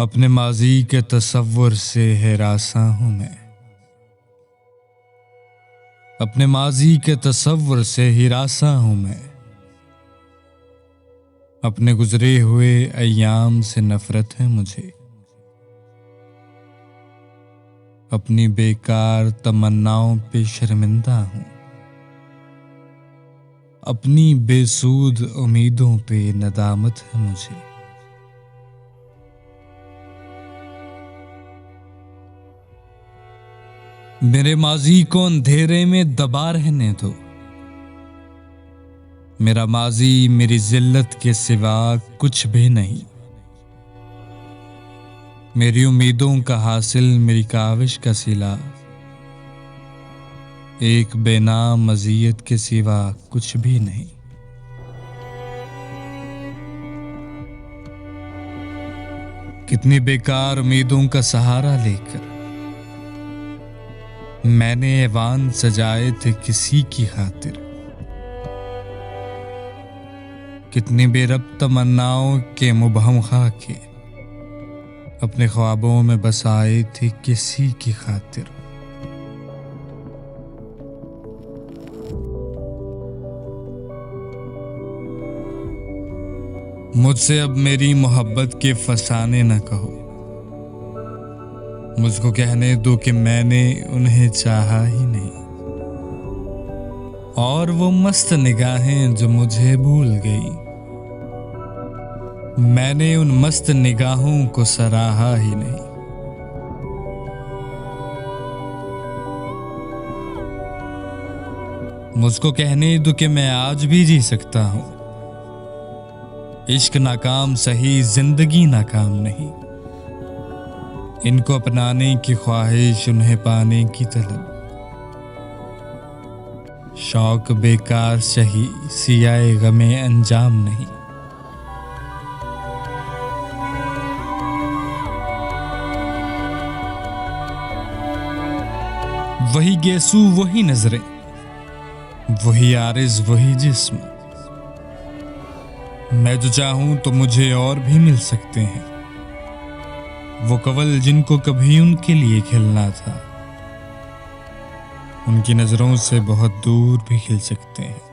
اپنے ماضی کے تصور سے ہراساں ہوں میں، اپنے ماضی کے تصور سے ہراساں ہوں میں، اپنے گزرے ہوئے ایام سے نفرت ہے مجھے، اپنی بیکار تمناؤں پہ شرمندہ ہوں، اپنی بے سود امیدوں پہ ندامت ہے مجھے۔ میرے ماضی کو اندھیرے میں دبا رہنے دو، میرا ماضی میری ذلت کے سوا کچھ بھی نہیں، میری امیدوں کا حاصل میری کاوش کا صلہ، ایک بے نام اذیت کے سوا کچھ بھی نہیں۔ کتنی بیکار امیدوں کا سہارا لے کر میں نے ایوان سجائے تھے کسی کی خاطر، کتنی بے رب تمناؤں کے مبہم خاکے اپنے خوابوں میں بسائے تھے کسی کی خاطر۔ مجھ سے اب میری محبت کے فسانے نہ کہو، مجھ کو کہنے دو کہ میں نے انہیں چاہا ہی نہیں، اور وہ مست نگاہیں جو مجھے بھول گئی، میں نے ان مست نگاہوں کو سراہا ہی نہیں۔ مجھ کو کہنے دو کہ میں آج بھی جی سکتا ہوں، عشق ناکام سہی زندگی ناکام نہیں، ان کو اپنانے کی خواہش انہیں پانے کی طلب، شوق بیکار سہی سیاہ غم انجام نہیں۔ وہی گیسو وہی نظریں، وہی عارض وہی جسم، میں جو چاہوں تو مجھے اور بھی مل سکتے ہیں، وہ کنول جن کو کبھی ان کے لیے کھلنا تھا ان کی نظروں سے بہت دور بھی کھل سکتے ہیں۔